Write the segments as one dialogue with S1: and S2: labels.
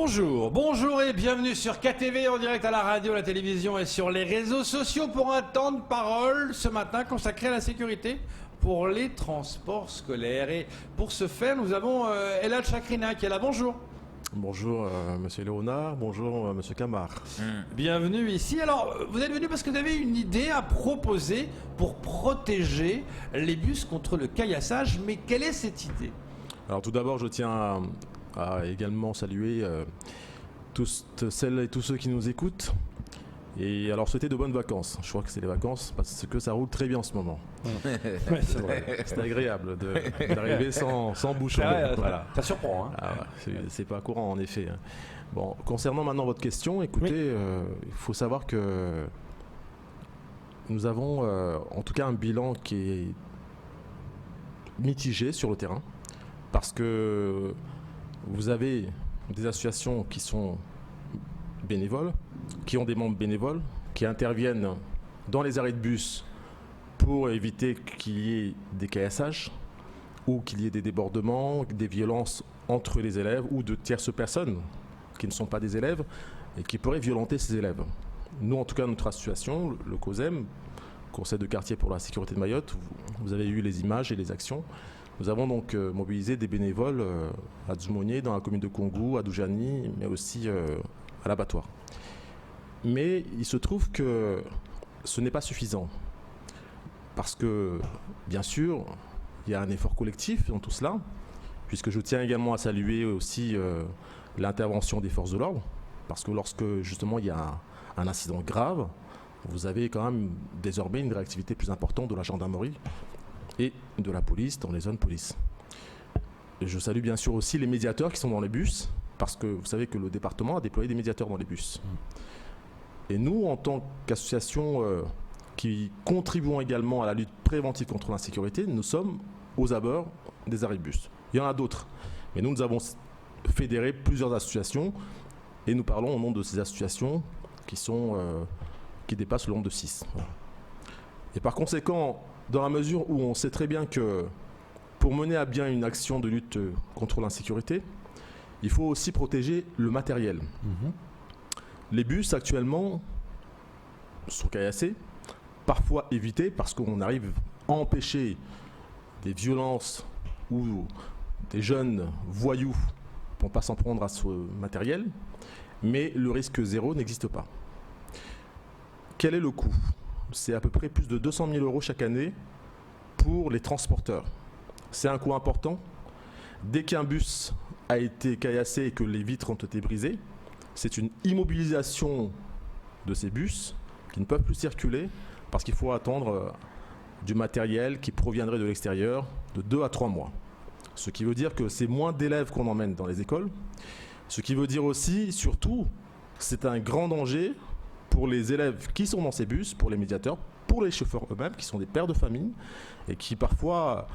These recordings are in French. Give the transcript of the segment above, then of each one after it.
S1: Bonjour et bienvenue sur KTV en direct à la radio, à la télévision et sur les réseaux sociaux pour un temps de parole ce matin consacré à la sécurité pour les transports scolaires. Et pour ce faire, nous avons Elad Chakrina qui est là. Bonjour.
S2: Bonjour Monsieur Léonard, bonjour Monsieur Camar.
S1: Bienvenue ici. Alors, vous êtes venu parce que vous avez une idée à proposer pour protéger les bus contre le caillassage. Mais quelle est cette idée?
S2: Alors tout d'abord, je tiens à également saluer toutes celles et tous ceux qui nous écoutent. Et alors souhaiter de bonnes vacances. Je crois que c'est les vacances parce que ça roule très bien en ce moment.
S1: Ouais, c'est vrai.
S2: C'est agréable d'arriver sans bouchon.
S1: Voilà. Ça surprend. Hein.
S2: Ah ouais, c'est pas courant en effet. Bon, concernant maintenant votre question, écoutez, il faut savoir que nous avons en tout cas un bilan qui est mitigé sur le terrain parce que vous avez des associations qui sont bénévoles, qui ont des membres bénévoles, qui interviennent dans les arrêts de bus pour éviter qu'il y ait des caillassages ou qu'il y ait des débordements, des violences entre les élèves ou de tierces personnes qui ne sont pas des élèves et qui pourraient violenter ces élèves. Nous, en tout cas, notre association, le COSEM, Conseil de quartier pour la sécurité de Mayotte, vous avez eu les images et les actions. Nous avons donc mobilisé des bénévoles à Djoumogné, dans la commune de Kongou, à Doujani, mais aussi à l'abattoir. Mais il se trouve que ce n'est pas suffisant. Parce que, bien sûr, il y a un effort collectif dans tout cela, puisque je tiens également à saluer aussi l'intervention des forces de l'ordre, parce que lorsque justement il y a un incident grave, vous avez quand même désormais une réactivité plus importante de la gendarmerie et de la police dans les zones police. Et je salue bien sûr aussi les médiateurs qui sont dans les bus, parce que vous savez que le département a déployé des médiateurs dans les bus. Et nous, en tant qu'association qui contribuons également à la lutte préventive contre l'insécurité, nous sommes aux abords des arrêts de bus. Il y en a d'autres, mais nous avons fédéré plusieurs associations et nous parlons au nom de ces associations qui dépassent le nombre de 6. Voilà. Et par conséquent, dans la mesure où on sait très bien que pour mener à bien une action de lutte contre l'insécurité, il faut aussi protéger le matériel. Les bus actuellement sont caillassés, parfois évités parce qu'on arrive à empêcher des violences ou des jeunes voyous pour ne pas s'en prendre à ce matériel, mais le risque zéro n'existe pas. Quel est le coût ? C'est à peu près plus de 200 000 € chaque année pour les transporteurs. C'est un coût important. Dès qu'un bus a été caillassé et que les vitres ont été brisées, c'est une immobilisation de ces bus qui ne peuvent plus circuler parce qu'il faut attendre du matériel qui proviendrait de l'extérieur de 2 à 3 mois. Ce qui veut dire que c'est moins d'élèves qu'on emmène dans les écoles. Ce qui veut dire aussi, surtout, c'est un grand danger pour les élèves qui sont dans ces bus, pour les médiateurs, pour les chauffeurs eux-mêmes, qui sont des pères de famille et qui parfois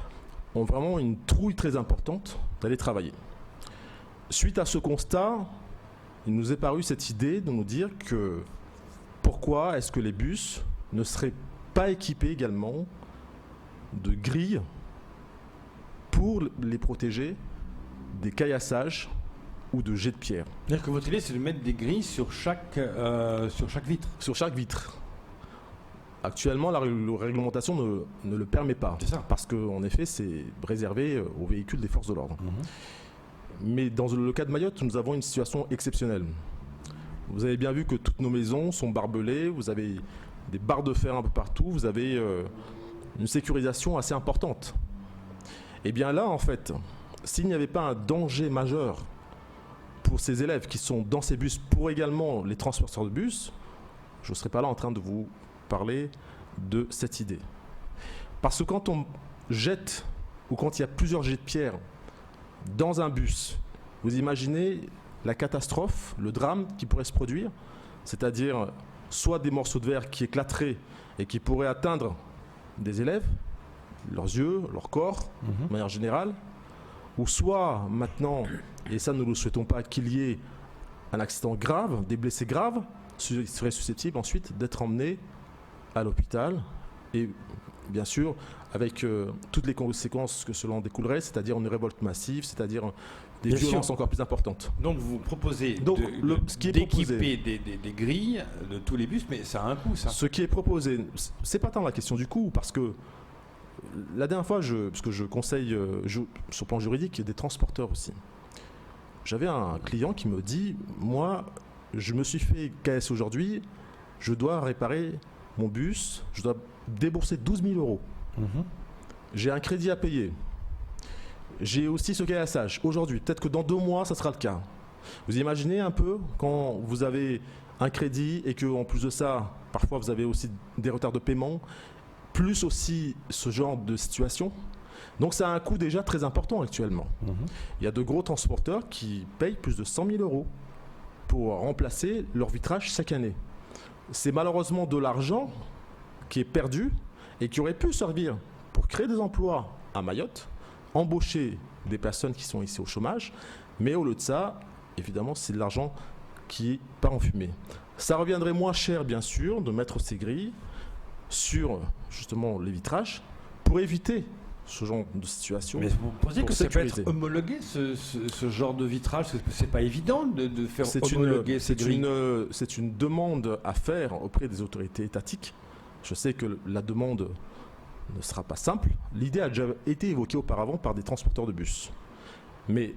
S2: ont vraiment une trouille très importante d'aller travailler. Suite à ce constat, il nous est paru cette idée de nous dire que pourquoi est-ce que les bus ne seraient pas équipés également de grilles pour les protéger des caillassages ou de jets de pierre.
S1: C'est-à-dire que votre idée, c'est de mettre des grilles sur chaque vitre.
S2: Sur chaque vitre. Actuellement, la réglementation ne le permet pas.
S1: C'est ça.
S2: Parce qu'en effet, c'est réservé aux véhicules des forces de l'ordre. Mais dans le cas de Mayotte, nous avons une situation exceptionnelle. Vous avez bien vu que toutes nos maisons sont barbelées, vous avez des barres de fer un peu partout, vous avez une sécurisation assez importante. Et bien là, en fait, s'il n'y avait pas un danger majeur pour ces élèves qui sont dans ces bus, pour également les transporteurs de bus, je ne serais pas là en train de vous parler de cette idée. Parce que quand on jette, ou quand il y a plusieurs jets de pierre dans un bus, vous imaginez la catastrophe, le drame qui pourrait se produire, c'est-à-dire soit des morceaux de verre qui éclateraient et qui pourraient atteindre des élèves, leurs yeux, leur corps, de manière générale, ou soit maintenant, et ça nous ne le souhaitons pas, qu'il y ait un accident grave, des blessés graves, qui seraient susceptibles ensuite d'être emmenés à l'hôpital et bien sûr avec toutes les conséquences que cela en découlerait, c'est-à-dire une révolte massive, c'est-à-dire des
S1: Bien
S2: violences
S1: sûr.
S2: encore plus importantes.
S1: Donc vous proposez
S2: Donc, ce qui est
S1: d'équiper des grilles de tous les bus, mais ça a un coût, ça.
S2: Ce qui est proposé, c'est pas tant la question du coût, parce que la dernière fois, parce que je conseille sur le plan juridique des transporteurs aussi. J'avais un client qui me dit, moi, je me suis fait KS aujourd'hui, je dois réparer mon bus, je dois débourser 12 000 euros. J'ai un crédit à payer. J'ai aussi ce KSH aujourd'hui. Peut-être que dans 2 mois, ça sera le cas. Vous imaginez un peu quand vous avez un crédit et qu'en plus de ça, parfois vous avez aussi des retards de paiement, plus aussi ce genre de situation. Donc ça a un coût déjà très important actuellement. Il y a de gros transporteurs qui payent plus de 100 000 euros pour remplacer leur vitrage chaque année. C'est malheureusement de l'argent qui est perdu et qui aurait pu servir pour créer des emplois à Mayotte, embaucher des personnes qui sont ici au chômage, mais au lieu de ça, évidemment, c'est de l'argent qui part en fumée. Ça reviendrait moins cher, bien sûr, de mettre ces grilles sur justement les vitrages pour éviter ce genre de situation.
S1: Mais vous pensez
S2: pour
S1: que ça peut
S2: sécuriser.
S1: être homologué, ce genre de vitrage? Parce que c'est pas évident de faire homologuer ces grilles.
S2: C'est une demande à faire auprès des autorités étatiques. Je sais que la demande ne sera pas simple. L'idée a déjà été évoquée auparavant par des transporteurs de bus. Mais,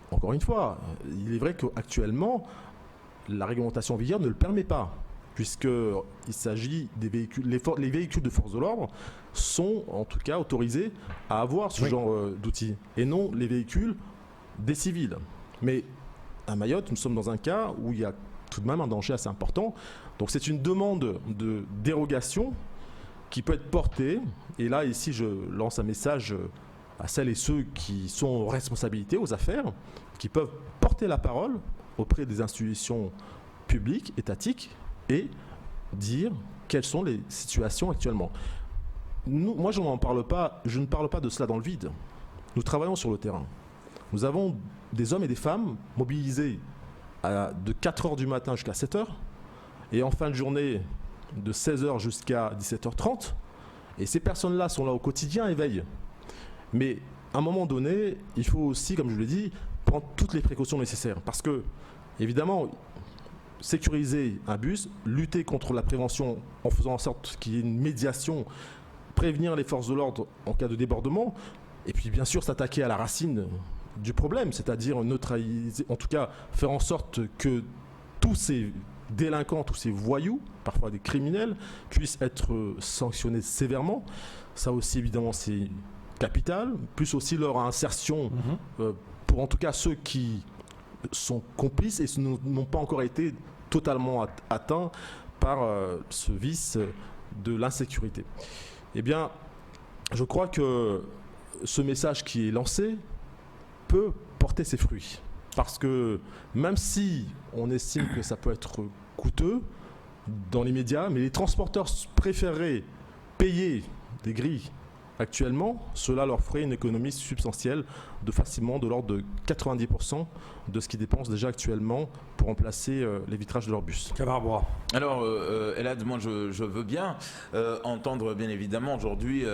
S2: encore une fois, il est vrai qu'actuellement, la réglementation en vigueur ne le permet pas, puisqu'il s'agit des véhicules, les véhicules de force de l'ordre sont en tout cas autorisés à avoir ce genre d'outils, et non les véhicules des civils. Mais à Mayotte, nous sommes dans un cas où il y a tout de même un danger assez important. Donc c'est une demande de dérogation qui peut être portée, et là ici je lance un message à celles et ceux qui sont aux responsabilités, aux affaires, qui peuvent porter la parole auprès des institutions publiques, étatiques, et dire quelles sont les situations actuellement. Moi je ne parle pas de cela dans le vide. Nous travaillons sur le terrain. Nous avons des hommes et des femmes mobilisés de 4h du matin jusqu'à 7h, et en fin de journée de 16h jusqu'à 17h30, et ces personnes-là sont là au quotidien et veillent. Mais à un moment donné, il faut aussi, comme je l'ai dit, prendre toutes les précautions nécessaires, parce que, évidemment, sécuriser un bus, lutter contre la prévention en faisant en sorte qu'il y ait une médiation, prévenir les forces de l'ordre en cas de débordement, et puis bien sûr s'attaquer à la racine du problème, c'est-à-dire neutraliser, en tout cas faire en sorte que tous ces délinquants, tous ces voyous, parfois des criminels, puissent être sanctionnés sévèrement. Ça aussi évidemment c'est capital, plus aussi leur insertion pour en tout cas ceux qui sont complices et n'ont pas encore été totalement atteints par ce vice de l'insécurité. Eh bien, je crois que ce message qui est lancé peut porter ses fruits. Parce que même si on estime que ça peut être coûteux dans les médias, mais les transporteurs préféreraient payer des grilles actuellement, cela leur ferait une économie substantielle de facilement de l'ordre de 90% de ce qu'ils dépensent déjà actuellement pour remplacer les vitrages de leur bus.
S3: Alors, Elad, moi je veux bien entendre bien évidemment aujourd'hui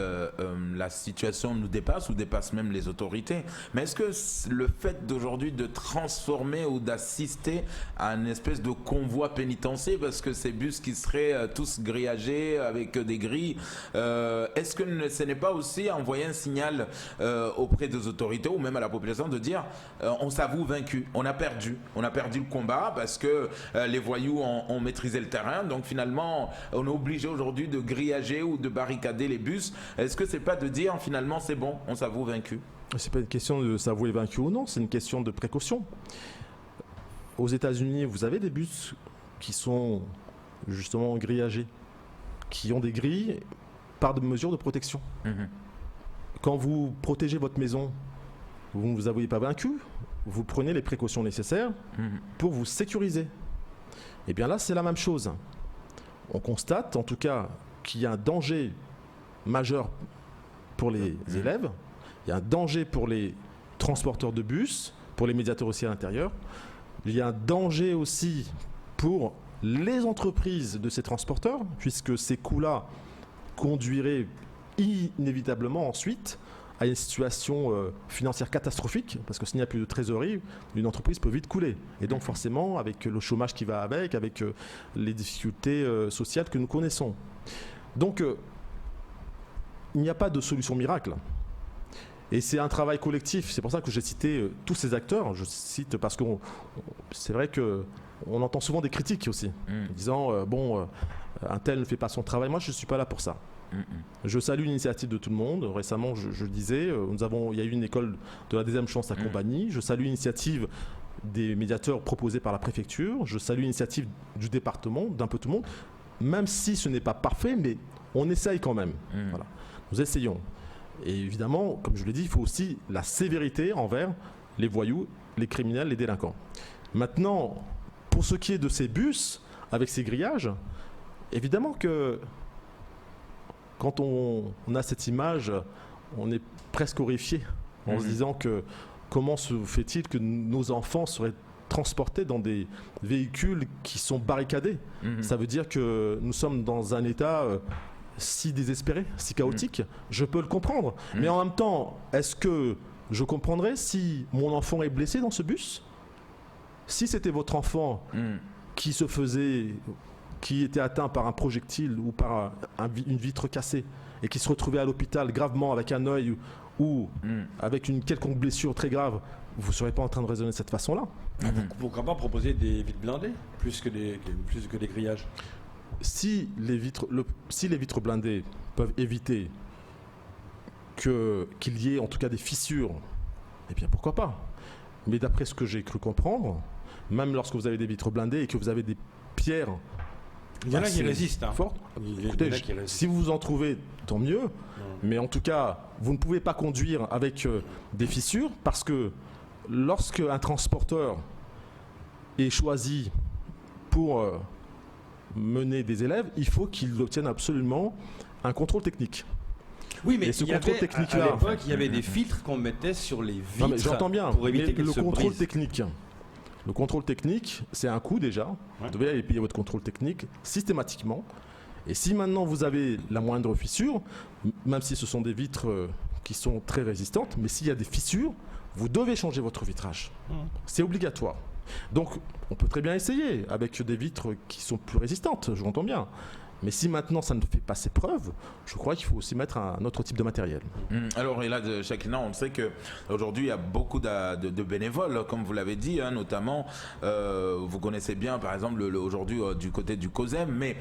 S3: la situation nous dépasse ou dépasse même les autorités. Mais est-ce que le fait d'aujourd'hui de transformer ou d'assister à une espèce de convoi pénitentiaire, parce que ces bus qui seraient tous grillagés avec des grilles, est-ce que ce n'est pas aussi envoyer un signal auprès des autorités ou même à la population de dire on s'avoue vaincu, on a perdu le combat parce que les voyous ont maîtrisé le terrain, donc finalement on est obligé aujourd'hui de grillager ou de barricader les bus. Est-ce que c'est pas de dire finalement c'est bon, on s'avoue vaincu?
S2: C'est pas une question de s'avouer vaincu ou non, c'est une question de précaution. Aux États-Unis, vous avez des bus qui sont justement grillagés, qui ont des grilles par des mesures de protection. Quand vous protégez votre maison, vous ne vous avouez pas vaincu, vous prenez les précautions nécessaires pour vous sécuriser. Et bien là, c'est la même chose. On constate en tout cas qu'il y a un danger majeur pour les élèves, il y a un danger pour les transporteurs de bus, pour les médiateurs aussi à l'intérieur, il y a un danger aussi pour les entreprises de ces transporteurs, puisque ces coûts-là conduiraient inévitablement ensuite à une situation financière catastrophique, parce que s'il n'y a plus de trésorerie, une entreprise peut vite couler. Et donc forcément, avec le chômage qui va avec les difficultés sociales que nous connaissons. Donc, il n'y a pas de solution miracle. Et c'est un travail collectif. C'est pour ça que j'ai cité tous ces acteurs. Je cite parce que c'est vrai qu'on entend souvent des critiques aussi, en disant un tel ne fait pas son travail. Moi, je ne suis pas là pour ça. Je salue l'initiative de tout le monde. Récemment, je disais, il y a eu une école de la deuxième chance à Combagny. Je salue l'initiative des médiateurs proposés par la préfecture. Je salue l'initiative du département, d'un peu tout le monde. Même si ce n'est pas parfait, mais on essaye quand même. Voilà. Nous essayons. Et évidemment, comme je l'ai dit, il faut aussi la sévérité envers les voyous, les criminels, les délinquants. Maintenant, pour ce qui est de ces bus, avec ces grillages, évidemment que quand on a cette image, on est presque horrifié en se disant que comment se fait-il que nos enfants seraient transportés dans des véhicules qui sont barricadés. Ça veut dire que nous sommes dans un état si désespéré, si chaotique. Je peux le comprendre. Mais en même temps, est-ce que je comprendrais si mon enfant est blessé dans ce bus ? Si c'était votre enfant qui était atteint par un projectile ou par une vitre cassée et qui se retrouvait à l'hôpital gravement avec un œil ou avec une quelconque blessure très grave, vous ne serez pas en train de raisonner de cette façon-là.
S1: Pourquoi pas proposer des vitres blindées plus que des grillages ?
S2: Si les vitres blindées peuvent éviter qu'il y ait en tout cas des fissures, eh bien pourquoi pas. Mais d'après ce que j'ai cru comprendre, même lorsque vous avez des vitres blindées et que vous avez des pierres,
S1: il y en a qui résistent.
S2: Fortes. Écoutez, si vous en trouvez, tant mieux. Mais en tout cas, vous ne pouvez pas conduire avec des fissures parce que lorsque un transporteur est choisi pour mener des élèves, il faut qu'il obtienne absolument un contrôle technique.
S1: Oui, mais
S2: ce contrôle technique-là,
S1: à l'époque, il y avait des filtres qu'on mettait sur les vitres.
S2: Non, mais j'entends bien,
S1: pour éviter qu'elles se
S2: contrôle
S1: brisent.
S2: Le contrôle technique, c'est un coût déjà. Vous devez aller payer votre contrôle technique systématiquement. Et si maintenant vous avez la moindre fissure, même si ce sont des vitres qui sont très résistantes, mais s'il y a des fissures, vous devez changer votre vitrage. C'est obligatoire. Donc, on peut très bien essayer avec des vitres qui sont plus résistantes, je l'entends bien. Mais si maintenant ça ne fait pas ses preuves, je crois qu'il faut aussi mettre un autre type de matériel.
S3: Alors, et là, Chakina, on sait qu'aujourd'hui, il y a beaucoup de bénévoles, comme vous l'avez dit, notamment, vous connaissez bien, par exemple, aujourd'hui, du côté du COSEM, mais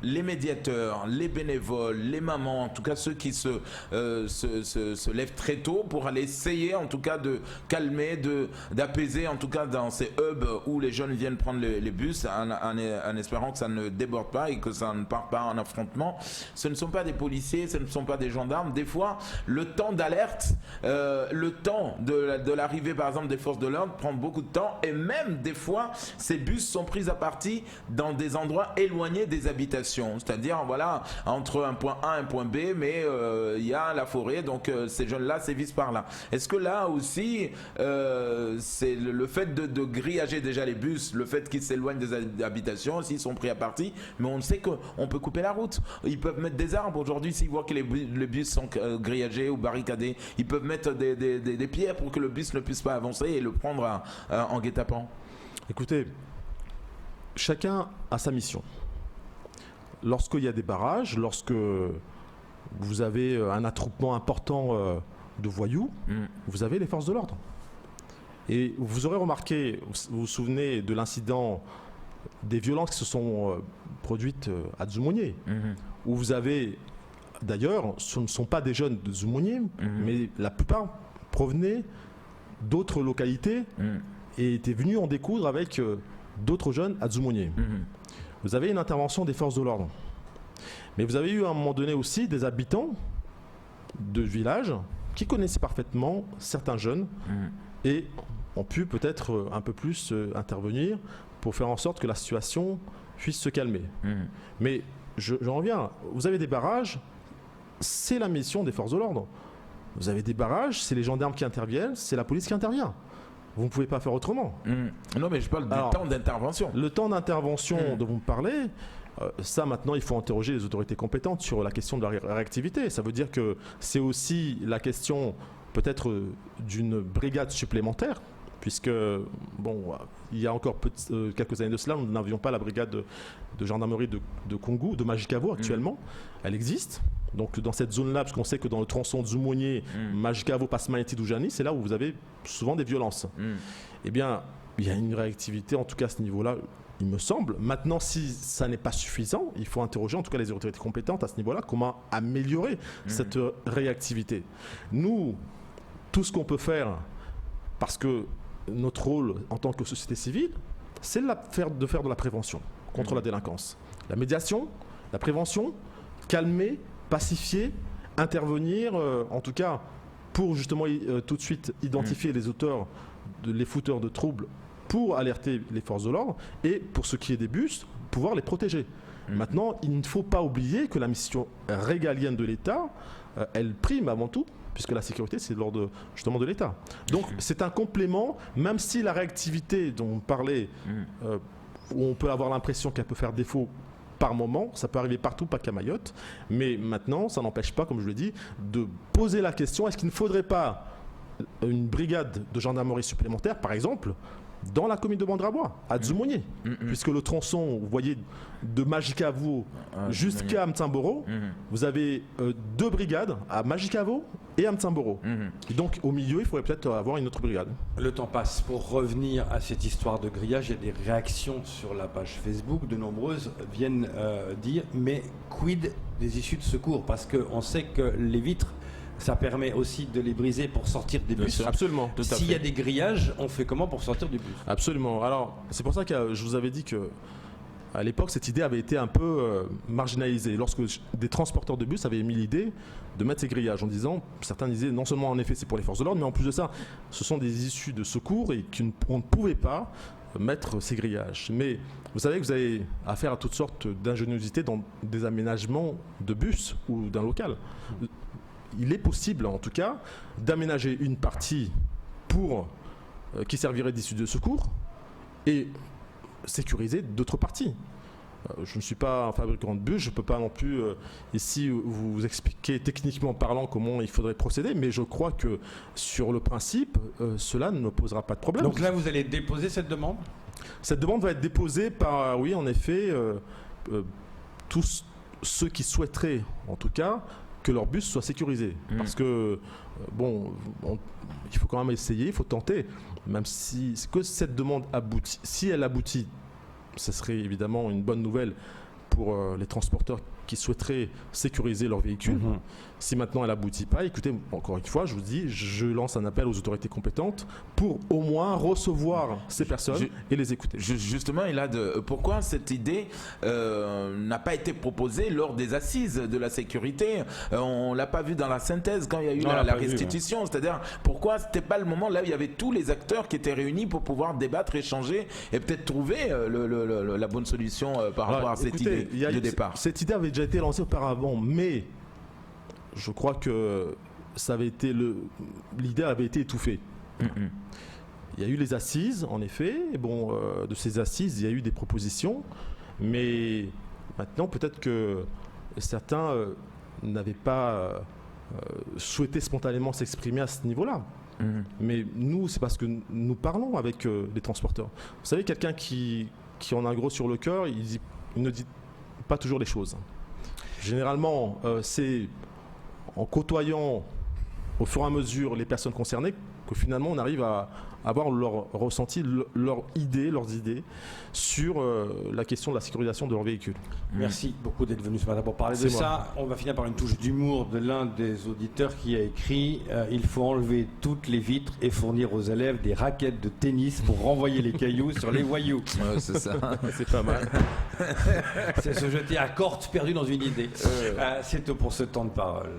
S3: les médiateurs, les bénévoles, les mamans, en tout cas ceux qui se lèvent très tôt pour aller essayer en tout cas de calmer, d'apaiser en tout cas dans ces hubs où les jeunes viennent prendre les bus en espérant que ça ne déborde pas et que ça ne parte pas en affrontement. Ce ne sont pas des policiers, ce ne sont pas des gendarmes. Des fois, le temps d'alerte, le temps de l'arrivée par exemple des forces de l'ordre prend beaucoup de temps et même des fois, ces bus sont pris à partie dans des endroits éloignés des habitations. C'est-à-dire, voilà, entre un point A et un point B, mais il y a la forêt, donc ces jeunes-là sévissent par là. Est-ce que là aussi, c'est le fait de grillager déjà les bus, le fait qu'ils s'éloignent des habitations, s'ils sont pris à partie, mais on sait qu'on peut couper la route. Ils peuvent mettre des arbres aujourd'hui, s'ils voient que les bus sont grillagés ou barricadés, ils peuvent mettre des pierres pour que le bus ne puisse pas avancer et le prendre en guet-apens.
S2: Écoutez, chacun a sa mission. Lorsqu'il y a des barrages, lorsque vous avez un attroupement important de voyous, vous avez les forces de l'ordre. Et vous aurez remarqué, vous vous souvenez de l'incident des violences qui se sont produites à Dzumonnier, où vous avez, d'ailleurs, ce ne sont pas des jeunes de Dzumonnier, mais la plupart provenaient d'autres localités et étaient venus en découdre avec d'autres jeunes à Dzumonnier. Vous avez une intervention des forces de l'ordre. Mais vous avez eu à un moment donné aussi des habitants de villages qui connaissaient parfaitement certains jeunes et ont pu peut-être un peu plus intervenir pour faire en sorte que la situation puisse se calmer. Mais j'en reviens, vous avez des barrages, c'est la mission des forces de l'ordre. Vous avez des barrages, c'est les gendarmes qui interviennent, c'est la police qui intervient. Vous ne pouvez pas faire autrement.
S3: Non, mais je parle du temps d'intervention.
S2: Le temps d'intervention dont vous me parlez, Ça, maintenant, il faut interroger les autorités compétentes sur la question de la réactivité. Ça veut dire que c'est aussi la question peut-être d'une brigade supplémentaire, puisque, bon, il y a encore quelques années de cela, nous n'avions pas la brigade de gendarmerie de Congo, de Majicavo actuellement. Elle existe. Donc dans cette zone-là, parce qu'on sait que dans le tronçon de Zoumonier, Majicavo, Pasmaïti, Doujani, c'est là où vous avez souvent des violences. Eh bien, il y a une réactivité, en tout cas à ce niveau-là, il me semble. Maintenant, si ça n'est pas suffisant, il faut interroger en tout cas les autorités compétentes à ce niveau-là, comment améliorer cette réactivité. Nous, tout ce qu'on peut faire, parce que notre rôle en tant que société civile, c'est de faire de la prévention contre la délinquance. La médiation, la prévention, calmer, pacifier, intervenir, en tout cas pour justement tout de suite identifier les auteurs, les fouteurs de troubles, pour alerter les forces de l'ordre et pour ce qui est des bus, pouvoir les protéger. Maintenant, il ne faut pas oublier que la mission régalienne de l'État, elle prime avant tout, puisque la sécurité, c'est de l'ordre justement de l'État. Donc, c'est un complément, même si la réactivité dont on parlait, où on peut avoir l'impression qu'elle peut faire défaut par moment, ça peut arriver partout, pas qu'à Mayotte, mais maintenant, ça n'empêche pas, comme je l'ai dit, de poser la question, est-ce qu'il ne faudrait pas une brigade de gendarmerie supplémentaire, par exemple, dans la commune de Bandrabois, à Dzoumonier, puisque le tronçon, vous voyez, de Majicavo jusqu'à Mtsamboro, vous avez 2 brigades à Majicavo et à Mtsamboro. Et donc, au milieu, il faudrait peut-être avoir une autre brigade.
S1: Le temps passe. Pour revenir à cette histoire de grillage, il y a des réactions sur la page Facebook. De nombreuses viennent dire, mais quid des issues de secours? Parce qu'on sait que les vitres, ça permet aussi de les briser pour sortir des bus.
S2: Absolument.
S1: S'il y a des grillages, on fait comment pour sortir du bus?
S2: Absolument. Alors, c'est pour ça que je vous avais dit que à l'époque, cette idée avait été un peu marginalisée. Lorsque des transporteurs de bus avaient émis l'idée de mettre ces grillages en disant, certains disaient non seulement en effet c'est pour les forces de l'ordre, mais en plus de ça, ce sont des issues de secours et qu'on ne pouvait pas mettre ces grillages. Mais vous savez que vous avez affaire à toutes sortes d'ingéniosité dans des aménagements de bus ou d'un local. Il est possible, en tout cas, d'aménager une partie qui servirait d'issue de secours et sécuriser d'autres parties. Je ne suis pas un fabricant de bus, je ne peux pas non plus ici vous expliquer techniquement parlant comment il faudrait procéder, mais je crois que sur le principe, cela ne posera pas de problème.
S1: Donc là, vous allez déposer cette demande?
S2: Cette demande va être déposée par, oui, en effet, tous ceux qui souhaiteraient, en tout cas, que leur bus soit sécurisé. Parce que, bon, il faut quand même essayer, il faut tenter, même si que cette demande aboutit. Si elle aboutit, ce serait évidemment une bonne nouvelle pour les transporteurs qui souhaiteraient sécuriser leur véhicule. Si maintenant elle aboutit pas, écoutez, encore une fois, je vous dis, je lance un appel aux autorités compétentes pour au moins recevoir ces personnes et les écouter.
S3: Justement, pourquoi cette idée n'a pas été proposée lors des assises de la sécurité? On l'a pas vu dans la synthèse quand il y a eu la restitution. C'est-à-dire, pourquoi c'était pas le moment là où il y avait tous les acteurs qui étaient réunis pour pouvoir débattre, échanger et peut-être trouver la bonne solution par rapport à cette idée de départ?
S2: Cette idée avait déjà été lancée auparavant, mais je crois que l'idée avait été étouffée. Il y a eu les assises, en effet. Et bon, de ces assises, il y a eu des propositions. Mais maintenant, peut-être que certains n'avaient pas souhaité spontanément s'exprimer à ce niveau-là. Mais nous, c'est parce que nous parlons avec les transporteurs. Vous savez, quelqu'un qui en a un gros sur le cœur, il ne dit pas toujours les choses. Généralement, c'est en côtoyant au fur et à mesure les personnes concernées que finalement on arrive à avoir leur ressenti, leurs idées sur la question de la sécurisation de leur véhicule.
S1: Merci beaucoup d'être venu ce matin pour parler de ça. On va finir par une touche d'humour de l'un des auditeurs qui a écrit il faut enlever toutes les vitres et fournir aux élèves des raquettes de tennis pour renvoyer les cailloux sur les voyous.
S3: C'est ça.
S2: C'est pas mal.
S1: C'est se jeter à corte perdue dans une idée. C'est tout pour ce temps de parole.